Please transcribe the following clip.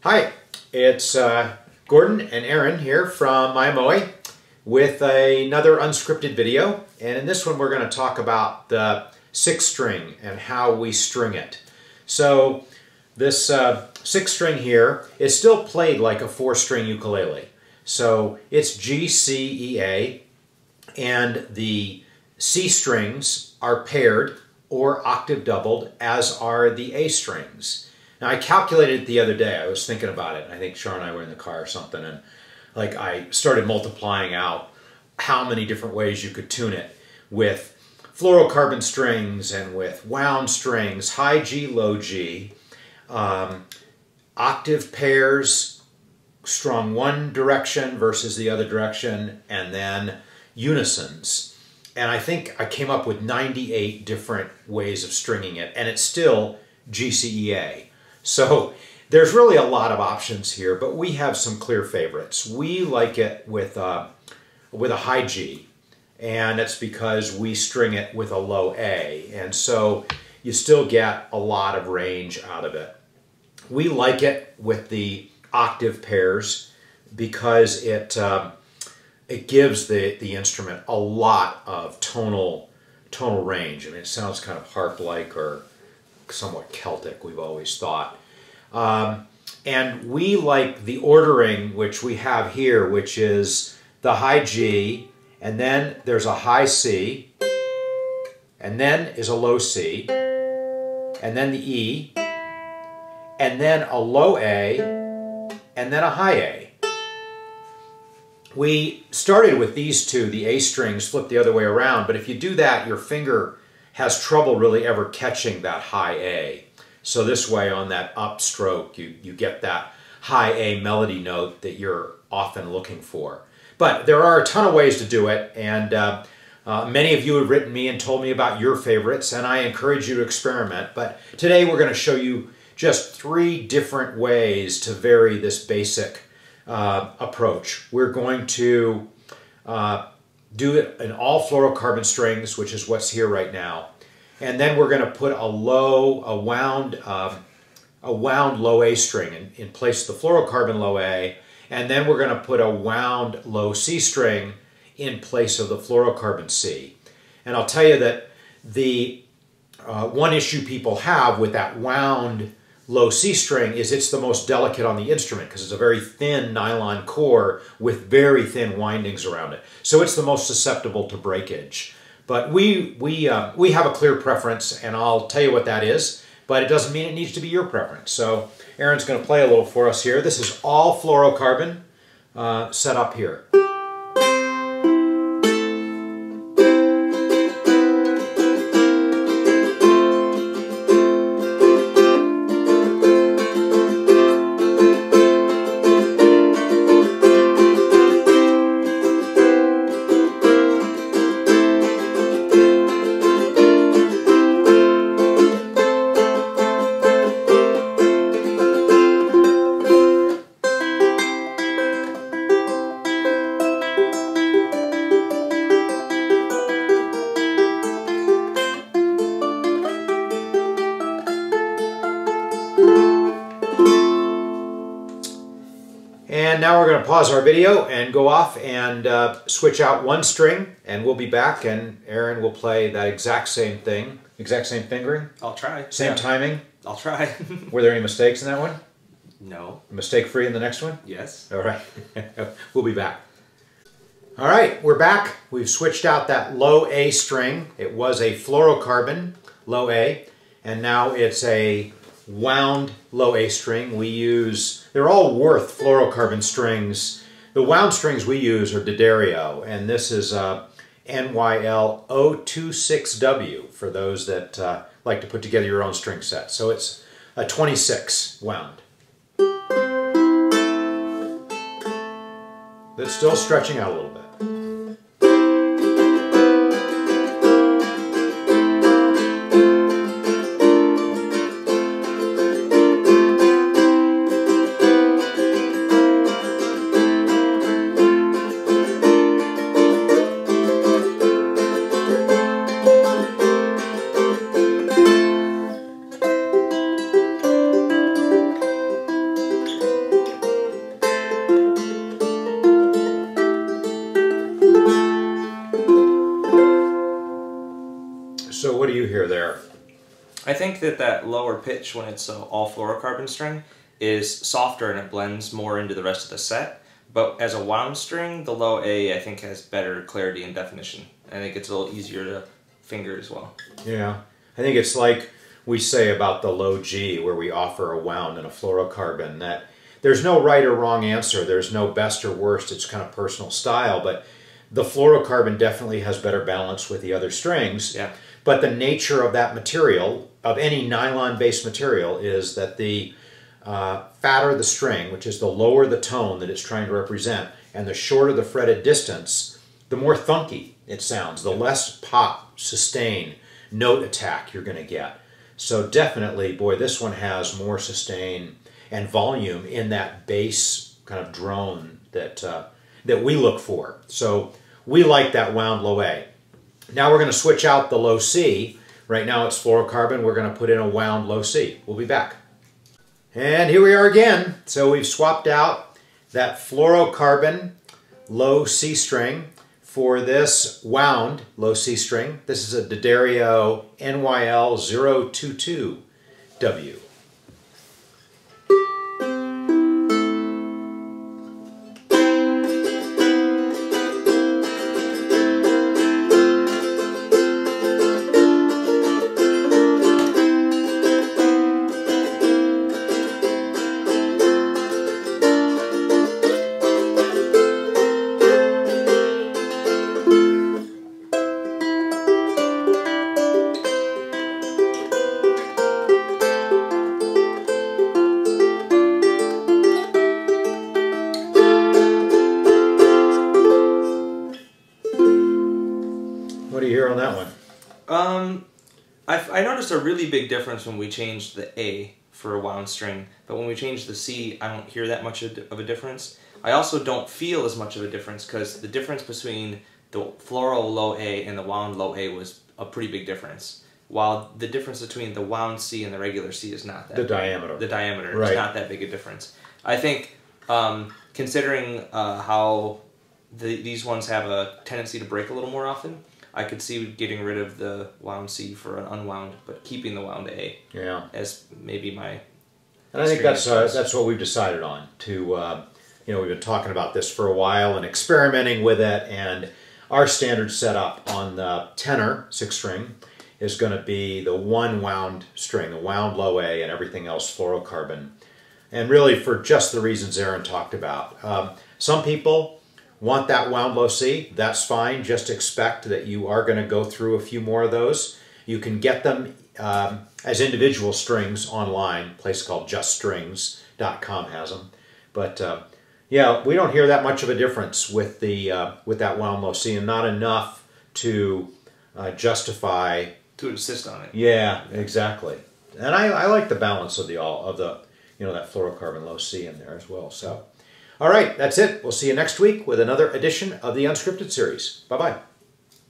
Hi, it's Gordon and Aaron here from MyMoe with another unscripted video, and in this one we're going to talk about the 6-string and how we string it. So this 6-string here is still played like a 4-string ukulele. So it's G, C, E, A, and the C strings are paired or octave doubled, as are the A strings. Now, I calculated it the other day. I was thinking about it. I think Char and I were in the car or something, and I started multiplying out how many different ways you could tune it with fluorocarbon strings and with wound strings, high G, low G, octave pairs, strung one direction versus the other direction, and then unisons. And I think I came up with 98 different ways of stringing it, and it's still G, C, E, A. So there's really a lot of options here, but we have some clear favorites. We like it with a high G, and it's because we string it with a low A, and so you still get a lot of range out of it. We like it with the octave pairs because it gives the instrument a lot of tonal range. I mean, it sounds kind of harp-like or somewhat Celtic, we've always thought. And we like the ordering which we have here, which is the high G, and then there's a high C, and then is a low C, and then the E, and then a low A, and then a high A. We started with these two, the A strings, flipped the other way around, but if you do that, your finger has trouble really ever catching that high A. So this way, on that up stroke, you get that high A melody note that you're often looking for. But there are a ton of ways to do it, and many of you have written me and told me about your favorites, and I encourage you to experiment. But today we're going to show you just 3 different ways to vary this basic approach. We're going to do it in all fluorocarbon strings, which is what's here right now. And then we're going to put a wound low A string in place of the fluorocarbon low A, and then we're going to put a wound low C string in place of the fluorocarbon C. And I'll tell you that the one issue people have with that wound low C string is it's the most delicate on the instrument because it's a very thin nylon core with very thin windings around it. So it's the most susceptible to breakage. But we have a clear preference, and I'll tell you what that is, but it doesn't mean it needs to be your preference. So Aaron's going to play a little for us here. This is all fluorocarbon set up here. And now we're going to pause our video and go off and switch out one string, and we'll be back, and Aaron will play that exact same thing. Exact same fingering? I'll try. Same timing? I'll try. Were there any mistakes in that one? No. Mistake-free in the next one? Yes. All right. We'll be back. All right, we're back. We've switched out that low A string. It was a fluorocarbon low A, and now it's a wound low A string. They're all Worth fluorocarbon strings. The wound strings we use are D'Addario, and this is NYL 026W for those that like to put together your own string set. So it's a 26 wound. That's still stretching out a little bit. think that lower pitch, when it's all fluorocarbon string, is softer and it blends more into the rest of the set. But as a wound string, the low A, I think, has better clarity and definition. I think it's a little easier to finger as well. Yeah. I think it's like we say about the low G, where we offer a wound and a fluorocarbon, that there's no right or wrong answer. There's no best or worst. It's kind of personal style. But the fluorocarbon definitely has better balance with the other strings. Yeah. But the nature of that material, of any nylon-based material, is that the fatter the string, which is the lower the tone that it's trying to represent, and the shorter the fretted distance, the more thunky it sounds, the less pop, sustain, note attack you're going to get. So definitely, boy, this one has more sustain and volume in that bass kind of drone that we look for. So we like that wound low A. Now we're going to switch out the low C. Right now it's fluorocarbon. We're going to put in a wound low C. We'll be back. And here we are again. So we've swapped out that fluorocarbon low C string for this wound low C string. This is a D'Addario NYL022W. What do you hear on that one? I noticed a really big difference when we changed the A for a wound string, but when we changed the C, I don't hear that much of a difference. I also don't feel as much of a difference because the difference between the floral low A and the wound low A was a pretty big difference, while the difference between the wound C and the regular C is not that big. Diameter. The diameter right. is not that big a difference. I think considering how these ones have a tendency to break a little more often, I could see getting rid of the wound C for an unwound, but keeping the wound A. Yeah. As maybe my. And I think that's what we've decided on. We've been talking about this for a while and experimenting with it, and our standard setup on the tenor 6-string is going to be the one wound string, the wound low A, and everything else fluorocarbon. And really for just the reasons Aaron talked about. Some people want that wound low C, that's fine. Just expect that you are going to go through a few more of those. You can get them as individual strings online. A place called juststrings.com has them. But yeah, we don't hear that much of a difference with that wound low C, and not enough to justify to insist on it. Yeah, exactly. And I like the balance of that fluorocarbon low C in there as well. So. All right, that's it. We'll see you next week with another edition of the Unscripted Series. Bye-bye.